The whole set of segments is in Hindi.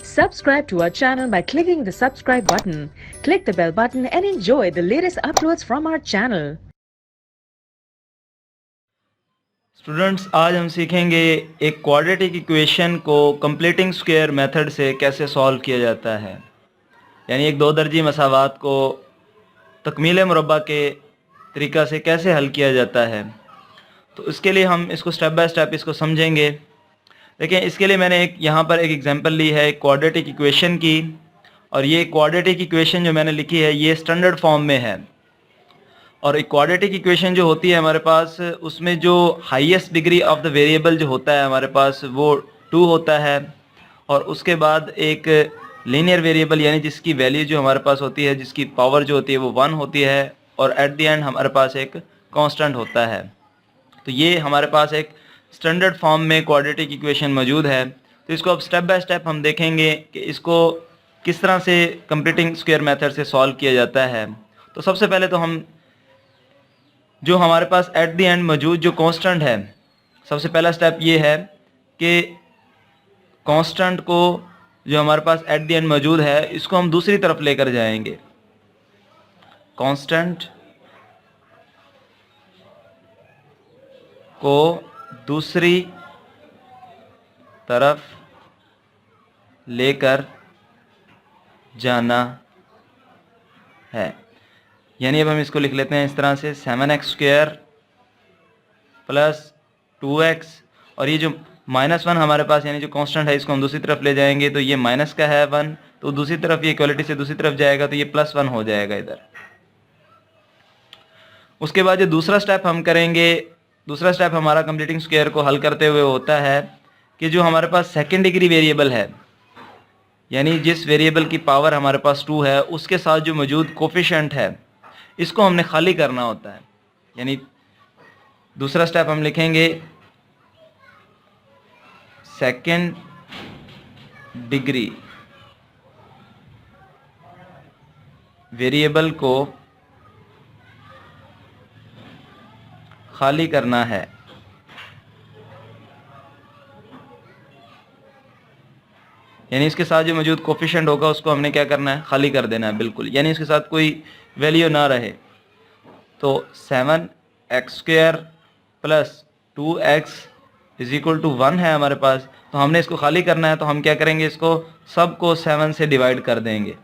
Subscribe to our channel by clicking the subscribe button. Click the bell button and enjoy the latest uploads from our channel. Students, आज हम सीखेंगे एक क्वाड्रेटिक इक्वेशन को कंप्लीटिंग स्क्वायर मेथड से कैसे सॉल्व किया जाता है, यानी एक दो दर्जी मसावात को तकमील मुरब्बा के तरीक़ा से कैसे हल किया जाता है। तो इसके लिए हम इसको स्टेप बाय स्टेप इसको समझेंगे। देखिए, इसके लिए मैंने यहाँ पर एक एग्जांपल ली है क्वाड्रेटिक इक्वेशन की, और ये क्वाड्रेटिक इक्वेशन जो मैंने लिखी है ये स्टैंडर्ड फॉर्म में है। और एक क्वाड्रेटिक इक्वेशन जो होती है हमारे पास, उसमें जो highest degree of the variable जो होता है हमारे पास वो 2 होता है, और उसके बाद एक लीनियर वेरिएबल यानी जिसकी वैल्यू जो हमारे पास होती है, जिसकी पावर जो होती है वो 1 होती है, और एट द एंड हमारे पास एक कांस्टेंट होता है। तो ये हमारे पास एक स्टैंडर्ड फॉर्म में क्वाड्रेटिक इक्वेशन मौजूद है। तो इसको अब स्टेप बाय स्टेप हम देखेंगे कि इसको किस तरह से कंप्लीटिंग स्क्वायर मेथड से सॉल्व किया जाता है। तो सबसे पहले तो हम जो हमारे पास एट द एंड मौजूद जो कांस्टेंट है, सबसे पहला स्टेप ये है कि कांस्टेंट को जो हमारे पास एट द एंड मौजूद है इसको हम दूसरी तरफ लेकर जाएंगे। कांस्टेंट को दूसरी तरफ लेकर जाना है, यानी अब हम इसको लिख लेते हैं इस तरह से 7x² प्लस 2x, और ये जो -1 हमारे पास यानी जो कांस्टेंट है इसको हम दूसरी तरफ ले जाएंगे, तो ये माइनस का है 1, तो दूसरी तरफ ये इक्वलिटी से दूसरी तरफ जाएगा तो ये +1 हो जाएगा इधर। उसके बाद जो दूसरा स्टेप हम करेंगे, दूसरा स्टेप हमारा कंप्लीटिंग स्क्वायर को हल करते हुए होता है कि जो हमारे पास सेकेंड डिग्री वेरिएबल है, यानी जिस वेरिएबल की पावर हमारे पास 2 है उसके साथ जो मौजूद कोफिशिएंट है इसको हमने खाली करना होता है। यानी दूसरा स्टेप हम लिखेंगे सेकेंड डिग्री वेरिएबल को खाली करना है, यानी इसके साथ जो मौजूद कोफिशिएंट होगा उसको हमने क्या करना है, खाली कर देना है बिल्कुल, यानी इसके साथ कोई वैल्यू ना रहे। तो 7x² plus 2x is equal to 1 है हमारे पास, तो हमने इसको खाली करना है, तो हम क्या करेंगे, इसको सबको 7 से डिवाइड कर देंगे।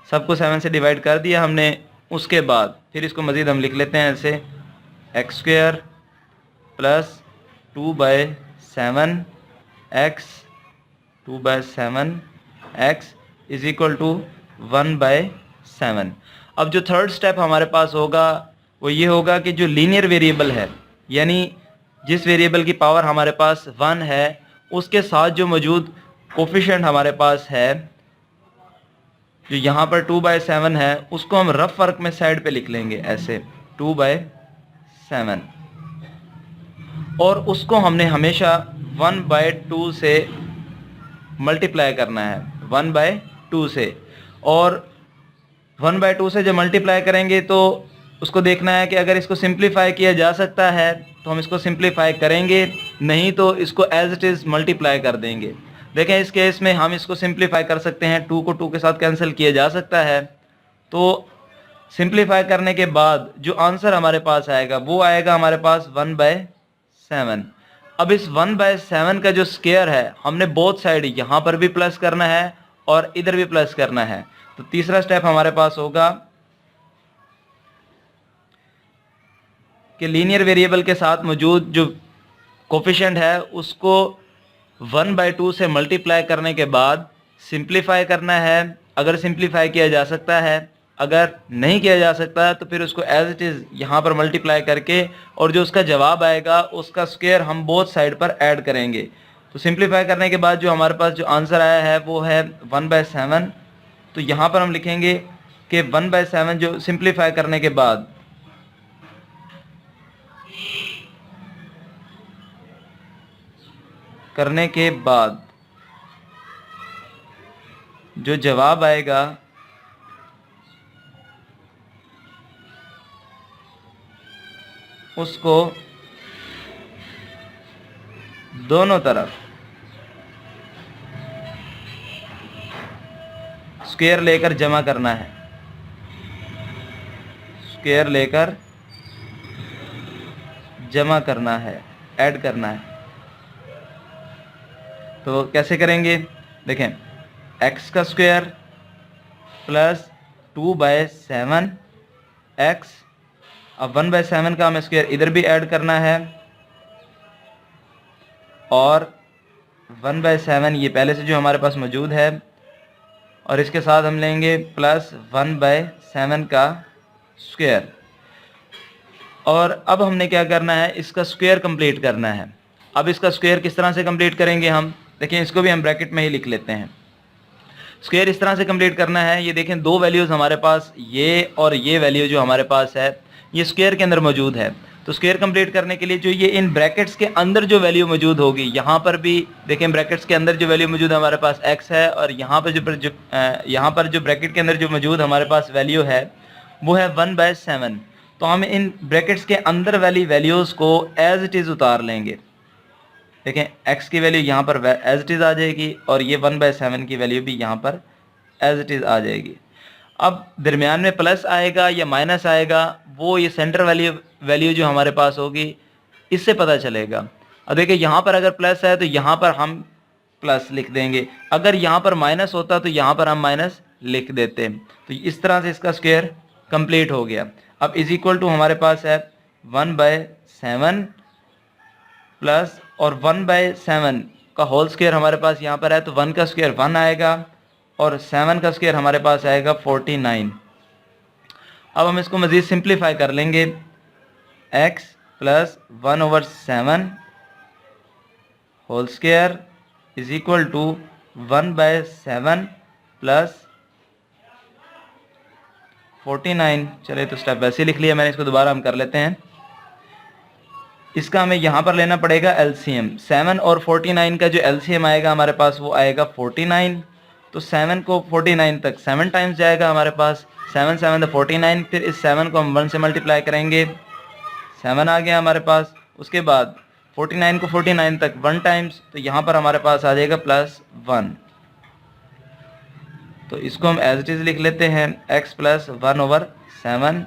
सबको 7 से डिवाइड कर दिया हमने, उसके बाद फिर इसको मज़ीद हम लिख लेते हैं ऐसे x² plus 2/7x 2/7x is equal to 1/7। अब जो थर्ड स्टेप हमारे पास होगा वो ये होगा कि जो लीनियर वेरिएबल है, यानी जिस वेरिएबल की पावर हमारे पास 1 है उसके साथ जो मौजूद कोफिशिएंट हमारे पास है, जो यहाँ पर 2/7 है, उसको हम रफ वर्क में साइड पे लिख लेंगे ऐसे 2/7, और उसको हमने हमेशा 1/2 से मल्टीप्लाई करना है, 1/2 से। और 1/2 से जब मल्टीप्लाई करेंगे तो उसको देखना है कि अगर इसको सिंप्लीफाई किया जा सकता है तो हम इसको सिंप्लीफाई करेंगे, नहीं तो इसको एज इट इज़ मल्टीप्लाई कर देंगे। देखें, इस केस में हम इसको सिंप्लीफाई कर सकते हैं, 2 को 2 के साथ कैंसिल किया जा सकता है। तो सिंप्लीफाई करने के बाद जो आंसर हमारे पास आएगा वो आएगा हमारे पास 1/7। अब इस 1/7 का जो स्क्वायर है हमने बोथ साइड यहाँ पर भी प्लस करना है और इधर भी प्लस करना है। तो तीसरा स्टेप हमारे पास होगा कि लीनियर वेरिएबल के साथ मौजूद जो कोफिशिएंट है उसको 1/2 से मल्टीप्लाई करने के बाद सिंप्लीफाई करना है, अगर सिंप्लीफाई किया जा सकता है। अगर नहीं किया जा सकता तो फिर उसको एज इट इज़ यहाँ पर मल्टीप्लाई करके और जो उसका जवाब आएगा उसका स्क्वायर हम बोथ साइड पर ऐड करेंगे। तो सिंप्लीफाई करने के बाद जो हमारे पास जो आंसर आया है वो है 1/7। तो यहाँ पर हम लिखेंगे कि 1/7 जो सिंप्लीफाई करने के बाद जो जवाब आएगा उसको दोनों तरफ स्क्वायर लेकर जमा करना है, स्क्वायर लेकर जमा करना है, ऐड करना है। तो कैसे करेंगे, देखें, x का स्क्वायर प्लस 2/7 x, अब 1/7 का हमें स्क्वायर इधर भी ऐड करना है, और 1/7 ये पहले से जो हमारे पास मौजूद है, और इसके साथ हम लेंगे प्लस 1/7 का स्क्वायर। और अब हमने क्या करना है, इसका स्क्वायर कंप्लीट करना है। अब इसका स्क्वायर किस तरह से कंप्लीट करेंगे हम, देखिए इसको भी हम ब्रैकेट में ही लिख लेते हैं। स्क्वायर इस तरह से कंप्लीट करना है, ये देखें दो वैल्यूज़ हमारे पास, ये और ये वैल्यू जो हमारे पास है ये स्क्वायर के अंदर मौजूद है। तो स्क्वायर कंप्लीट करने के लिए जो ये इन ब्रैकेट्स के अंदर जो वैल्यू मौजूद होगी, यहाँ पर भी देखें ब्रैकेट्स के अंदर जो वैल्यू मौजूद है हमारे पास x है, और यहाँ पर जो ब्रैकेट के अंदर जो मौजूद हमारे पास वैल्यू है वो है 1/7। तो हम इन ब्रैकेट्स के अंदर वाली वैल्यूज़ को एज इट इज़ उतार लेंगे। देखें x की वैल्यू यहाँ पर एज इट इज़ आ जाएगी, और ये 1/7 की वैल्यू भी यहाँ पर एज इट इज़ आ जाएगी। अब दरमियान में प्लस आएगा या माइनस आएगा, वो ये सेंटर वैल्यू जो हमारे पास होगी इससे पता चलेगा। अब देखिए यहाँ पर अगर प्लस है तो यहाँ पर हम प्लस लिख देंगे, अगर यहाँ पर माइनस होता तो यहाँ पर हम माइनस लिख देते। तो इस तरह से इसका स्क्वायर कंप्लीट हो गया। अब इज इक्वल टू हमारे पास है 1/7 प्लस, और 1/7 का होल स्क्वायर हमारे पास यहाँ पर है, तो 1 का स्क्वायर 1 आएगा, और 7 का स्क्वायर हमारे पास आएगा 49। अब हम इसको मज़ीद सिंप्लीफाई कर लेंगे, x plus 1/7 whole square is equal to 1/7 plus 49। चलिए तो स्टेप वैसे लिख लिया मैंने, इसको दोबारा हम कर लेते हैं। इसका हमें यहाँ पर लेना पड़ेगा एलसीएम। 7 और 49 का जो एलसीएम आएगा हमारे पास वो आएगा 49। तो 7 को 49 तक 7 टाइम्स जाएगा हमारे पास, 7 7 49। फिर इस 7 को हम 1 से मल्टीप्लाई करेंगे, 7 आ गया हमारे पास। उसके बाद 49 को 49 तक 1 टाइम्स, तो यहाँ पर हमारे पास आ जाएगा +1। तो इसको हम एज इट इज़ लिख लेते हैं, x प्लस 1/7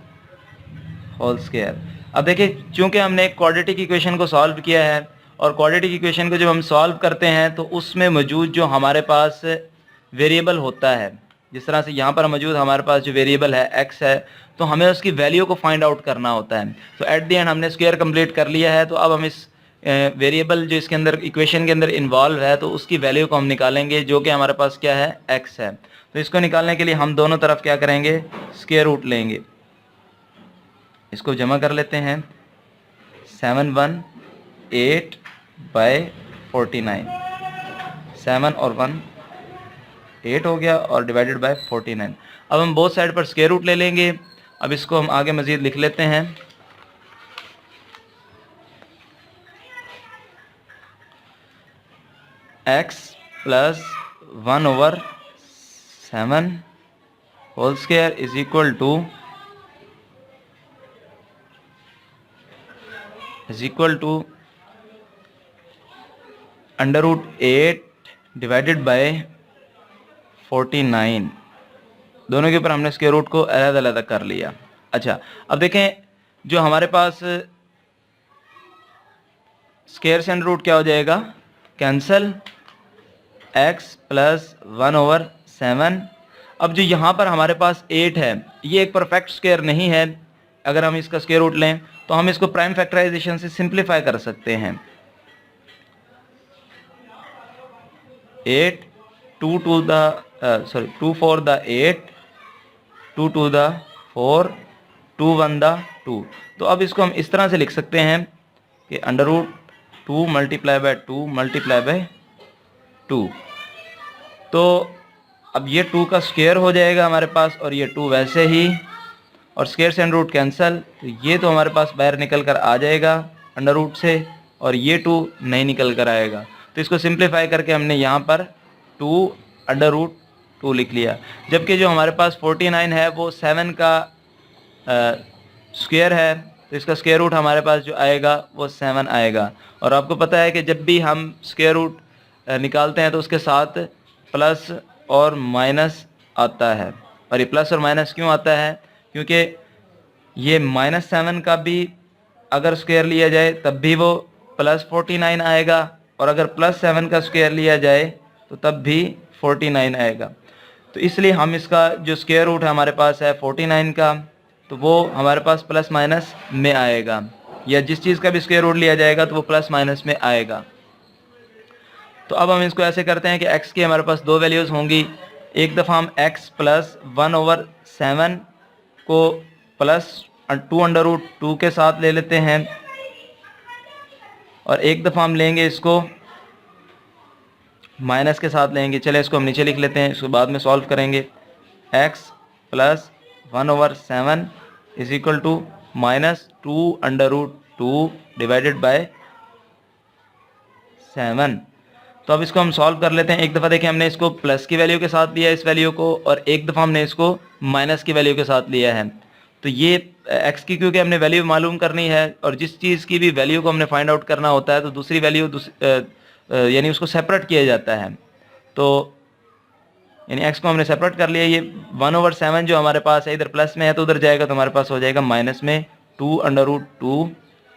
होल स्क्वायर। अब देखिए चूँकि हमने एक क्वाड्रेटिक इक्वेशन को सॉल्व किया है, और क्वाड्रेटिक इक्वेशन को जब हम सॉल्व करते हैं तो उसमें मौजूद जो हमारे पास वेरिएबल होता है, जिस तरह से यहाँ पर मौजूद हमारे पास जो वेरिएबल है x है, तो हमें उसकी वैल्यू को फाइंड आउट करना होता है। तो एट द एंड हमने स्क्वायर कंप्लीट कर लिया है। तो अब हम इस वेरिएबल जो इसके अंदर इक्वेशन के अंदर इन्वॉल्व है, तो उसकी वैल्यू को हम निकालेंगे, जो कि हमारे पास क्या है, x है। तो इसको निकालने के लिए हम दोनों तरफ क्या करेंगे, स्क्वायर रूट लेंगे। इसको जमा कर लेते हैं, 7/49, 7 और 1 8 हो गया, और डिवाइडेड बाय 49। अब हम बोथ साइड पर स्क्वायर रूट ले लेंगे। अब इसको हम आगे मज़ीद लिख लेते हैं, x plus 1/7 whole square is equal to √8 divided by 49। दोनों के ऊपर हमने स्क्वायर रूट को अलग कर लिया। अच्छा, अब देखें जो हमारे पास स्क्वायर से अंडर रूट क्या हो जाएगा, कैंसल, x प्लस 1/7। अब जो यहाँ पर हमारे पास 8 है, ये एक परफेक्ट स्क्वायर नहीं है। अगर हम इसका स्क्वायर रूट लें तो हम इसको प्राइम फैक्टराइजेशन से सिंप्लीफाई कर सकते हैं। 2 4 द 8, 2 2 द 4, 2 1 द 2। तो अब इसको हम इस तरह से लिख सकते हैं कि √2 मल्टीप्लाई बाय 2 मल्टीप्लाई बाय 2। तो अब ये 2 का स्क्वायर हो जाएगा हमारे पास, और ये 2 वैसे ही, और स्क्वायर से अंडर रूट कैंसल, तो ये तो हमारे पास बाहर निकल कर आ जाएगा अंडर रूट से, और ये 2 नहीं निकल कर आएगा। तो इसको सिंप्लीफाई करके हमने यहाँ पर 2√2 लिख लिया। जबकि जो हमारे पास 49 है वो 7 का स्क्वायर है, तो इसका स्क्वायर रूट हमारे पास जो आएगा वो 7 आएगा। और आपको पता है कि जब भी हम स्क्वायर रूट निकालते हैं तो उसके साथ प्लस और माइनस आता है। और ये प्लस और माइनस क्यों आता है? क्योंकि ये -7 का भी अगर स्क्वायर लिया जाए तब भी वो +49 आएगा, और अगर +7 का स्क्वायर लिया जाए तो तब भी 49 आएगा। तो इसलिए हम इसका जो स्क्वायर रूट है हमारे पास है 49 का, तो वो हमारे पास प्लस माइनस में आएगा, या जिस चीज़ का भी स्क्वायर रूट लिया जाएगा तो वो प्लस माइनस में आएगा। तो अब हम इसको ऐसे करते हैं कि x की हमारे पास दो वैल्यूज़ होंगी। एक दफ़ा हम x प्लस 1/7 को प्लस 2√2 के साथ ले लेते हैं, और एक दफ़ा हम लेंगे इसको माइनस के साथ लेंगे। चले इसको हम नीचे लिख लेते हैं, इसको बाद में सॉल्व करेंगे। x plus 1/7 is equal to -2√2 divided by 7। तो अब इसको हम सॉल्व कर लेते हैं। एक दफ़ा देखिए हमने इसको प्लस की वैल्यू के साथ लिया इस वैल्यू को, और एक दफ़ा हमने इसको माइनस की वैल्यू के साथ लिया है। तो ये x की क्योंकि हमने वैल्यू मालूम करनी है, और जिस चीज़ की भी वैल्यू को हमने फाइंड आउट करना होता है तो दूसरी वैल्यू यानी उसको सेपरेट किया जाता है। तो यानी x को हमने सेपरेट कर लिया। ये 1/7 जो हमारे पास है इधर प्लस में है तो उधर जाएगा तो हमारे पास हो जाएगा माइनस में 2√2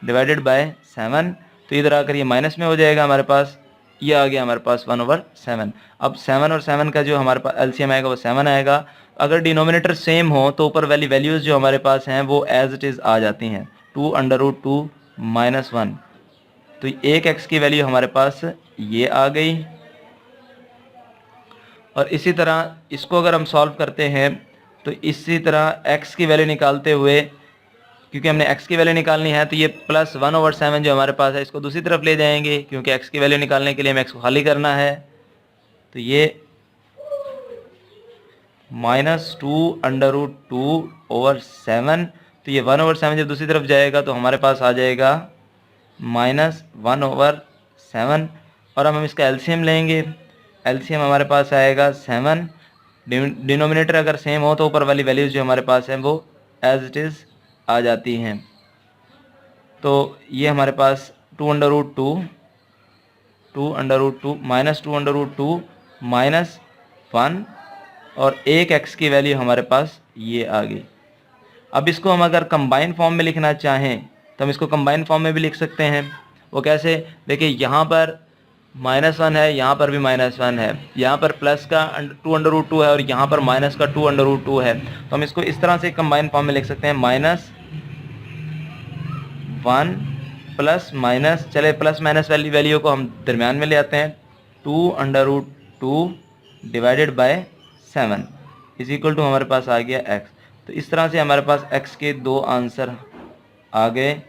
डिवाइडेड बाय 7। तो इधर आकर ये माइनस में हो जाएगा हमारे पास, ये आ गया हमारे पास 1/7। अब 7 और 7 का जो हमारे पास एलसीएम आएगा वो 7 आएगा। अगर डिनोमिनेटर सेम हो तो ऊपर वाली वैल्यूज़ जो हमारे पास हैं वो एज इट इज़ आ जाती हैं, 2√2 -1। तो एक x की वैल्यू हमारे पास ये आ गई। और इसी तरह इसको अगर हम सॉल्व करते हैं तो इसी तरह x की वैल्यू निकालते हुए, क्योंकि हमने x की वैल्यू निकालनी है तो ये प्लस 1/7 जो हमारे पास है इसको दूसरी तरफ ले जाएंगे, क्योंकि x की वैल्यू निकालने के लिए हमें x को खाली करना है। तो ये -2√2/7, तो ये 1/7 जब दूसरी तरफ जाएगा तो हमारे पास आ जाएगा -1/7। और अब हम इसका एलसीएम लेंगे। एलसीएम हमारे पास आएगा 7। डिनोमिनेटर अगर सेम हो तो ऊपर वाली वैल्यूज़ जो हमारे पास हैं वो एज इट इज़ आ जाती हैं। तो ये हमारे पास 2√2 -2√2 -1 और एक x की वैल्यू हमारे पास ये आ गई। अब इसको हम अगर कंबाइन फॉर्म में लिखना चाहें तो हम इसको कंबाइन फॉर्म में भी लिख सकते हैं। वो कैसे? देखिए यहाँ पर -1 है, यहाँ पर भी -1 है, यहाँ पर प्लस का 2√2 है और यहाँ पर माइनस का 2√2 है। तो हम इसको इस तरह से कंबाइन फॉर्म में लिख सकते हैं, -1 प्लस माइनस, चले प्लस माइनस वाली वैल्यू को हम दरमियान में ले आते हैं, 2√2 divided by 7 is equal to हमारे पास आ गया x। तो इस तरह से हमारे पास x के दो आंसर आ गए।